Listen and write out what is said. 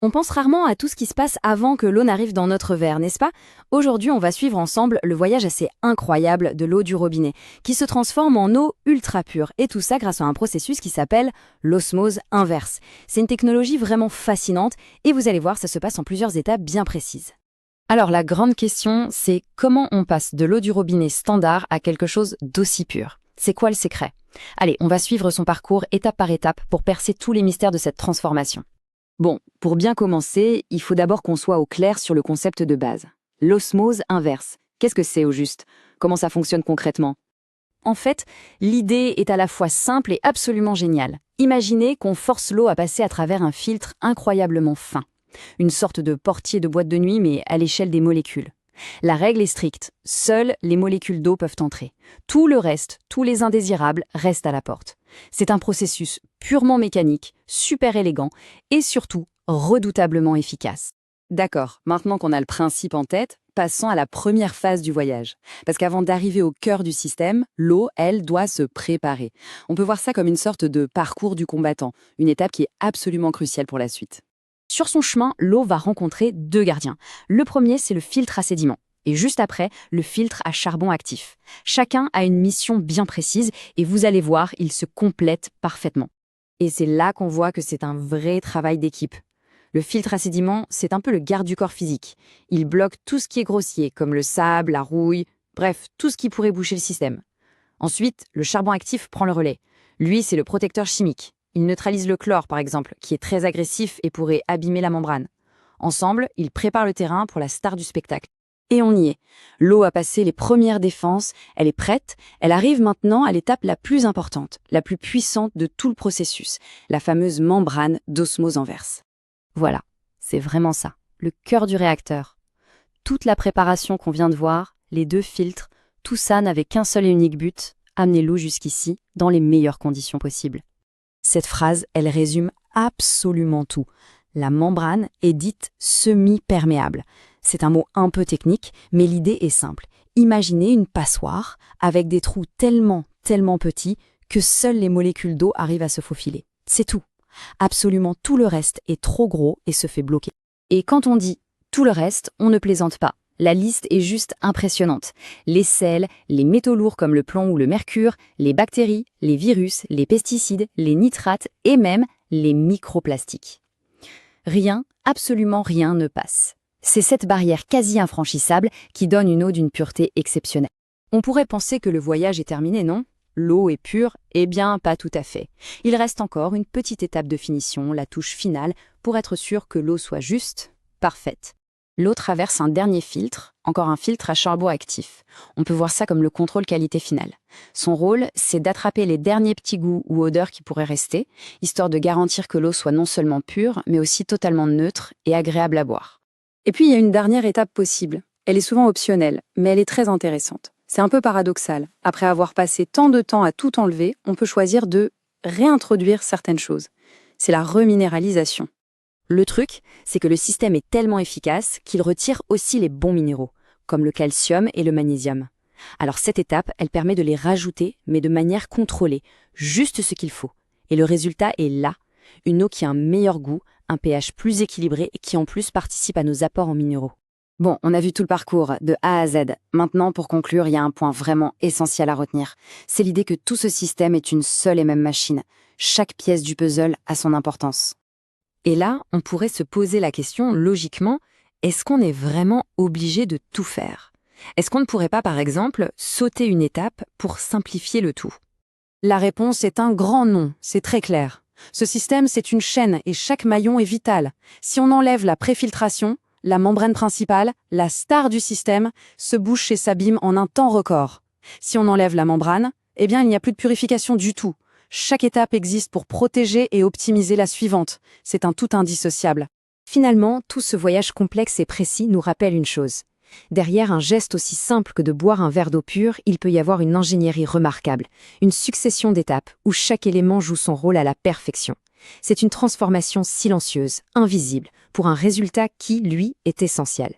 On pense rarement à tout ce qui se passe avant que l'eau n'arrive dans notre verre, n'est-ce pas? Aujourd'hui, on va suivre ensemble le voyage assez incroyable de l'eau du robinet, qui se transforme en eau ultra pure, et tout ça grâce à un processus qui s'appelle l'osmose inverse. C'est une technologie vraiment fascinante, et vous allez voir, ça se passe en plusieurs étapes bien précises. Alors la grande question, c'est comment on passe de l'eau du robinet standard à quelque chose d'aussi pur? C'est quoi le secret? Allez, on va suivre son parcours étape par étape pour percer tous les mystères de cette transformation. Bon, pour bien commencer, il faut d'abord qu'on soit au clair sur le concept de base. L'osmose inverse. Qu'est-ce que c'est au juste? Comment ça fonctionne concrètement? En fait, l'idée est à la fois simple et absolument géniale. Imaginez qu'on force l'eau à passer à travers un filtre incroyablement fin. Une sorte de portier de boîte de nuit, mais à l'échelle des molécules. La règle est stricte. Seules les molécules d'eau peuvent entrer. Tout le reste, tous les indésirables, restent à la porte. C'est un processus purement mécanique, super élégant et surtout redoutablement efficace. D'accord, maintenant qu'on a le principe en tête, passons à la première phase du voyage. Parce qu'avant d'arriver au cœur du système, l'eau, elle, doit se préparer. On peut voir ça comme une sorte de parcours du combattant, une étape qui est absolument cruciale pour la suite. Sur son chemin, l'eau va rencontrer deux gardiens. Le premier, c'est le filtre à sédiments. Et juste après, le filtre à charbon actif. Chacun a une mission bien précise et vous allez voir, ils se complètent parfaitement. Et c'est là qu'on voit que c'est un vrai travail d'équipe. Le filtre à sédiments, c'est un peu le garde du corps physique. Il bloque tout ce qui est grossier, comme le sable, la rouille, bref, tout ce qui pourrait boucher le système. Ensuite, le charbon actif prend le relais. Lui, c'est le protecteur chimique. Il neutralise le chlore, par exemple, qui est très agressif et pourrait abîmer la membrane. Ensemble, ils préparent le terrain pour la star du spectacle. Et on y est. L'eau a passé les premières défenses, elle est prête, elle arrive maintenant à l'étape la plus importante, la plus puissante de tout le processus, la fameuse membrane d'osmose inverse. Voilà, c'est vraiment ça, le cœur du réacteur. Toute la préparation qu'on vient de voir, les deux filtres, tout ça n'avait qu'un seul et unique but, amener l'eau jusqu'ici dans les meilleures conditions possibles. Cette phrase, elle résume absolument tout. La membrane est dite semi-perméable. C'est un mot un peu technique, mais l'idée est simple. Imaginez une passoire avec des trous tellement petits que seules les molécules d'eau arrivent à se faufiler. C'est tout. Absolument tout le reste est trop gros et se fait bloquer. Et quand on dit tout le reste, on ne plaisante pas. La liste est juste impressionnante. Les sels, les métaux lourds comme le plomb ou le mercure, les bactéries, les virus, les pesticides, les nitrates et même les microplastiques. Rien, absolument rien ne passe. C'est cette barrière quasi infranchissable qui donne une eau d'une pureté exceptionnelle. On pourrait penser que le voyage est terminé, non? L'eau est pure? Eh bien, pas tout à fait. Il reste encore une petite étape de finition, la touche finale, pour être sûr que l'eau soit juste, parfaite. L'eau traverse un dernier filtre, encore un filtre à charbon actif. On peut voir ça comme le contrôle qualité final. Son rôle, c'est d'attraper les derniers petits goûts ou odeurs qui pourraient rester, histoire de garantir que l'eau soit non seulement pure, mais aussi totalement neutre et agréable à boire. Et puis il y a une dernière étape possible. Elle est souvent optionnelle, mais elle est très intéressante. C'est un peu paradoxal. Après avoir passé tant de temps à tout enlever, on peut choisir de réintroduire certaines choses. C'est la reminéralisation. Le truc, c'est que le système est tellement efficace qu'il retire aussi les bons minéraux, comme le calcium et le magnésium. Alors cette étape, elle permet de les rajouter, mais de manière contrôlée, juste ce qu'il faut. Et le résultat est là, une eau qui a un meilleur goût, un pH plus équilibré et qui en plus participe à nos apports en minéraux. Bon, on a vu tout le parcours, de A à Z. Maintenant, pour conclure, il y a un point vraiment essentiel à retenir. C'est l'idée que tout ce système est une seule et même machine. Chaque pièce du puzzle a son importance. Et là, on pourrait se poser la question, logiquement, est-ce qu'on est vraiment obligé de tout faire? Est-ce qu'on ne pourrait pas, par exemple, sauter une étape pour simplifier le tout? La réponse est un grand non, c'est très clair. Ce système, c'est une chaîne et chaque maillon est vital. Si on enlève la préfiltration, la membrane principale, la star du système, se bouche et s'abîme en un temps record. Si on enlève la membrane, eh bien, il n'y a plus de purification du tout. Chaque étape existe pour protéger et optimiser la suivante. C'est un tout indissociable. Finalement, tout ce voyage complexe et précis nous rappelle une chose. Derrière un geste aussi simple que de boire un verre d'eau pure, il peut y avoir une ingénierie remarquable, une succession d'étapes où chaque élément joue son rôle à la perfection. C'est une transformation silencieuse, invisible, pour un résultat qui, lui, est essentiel.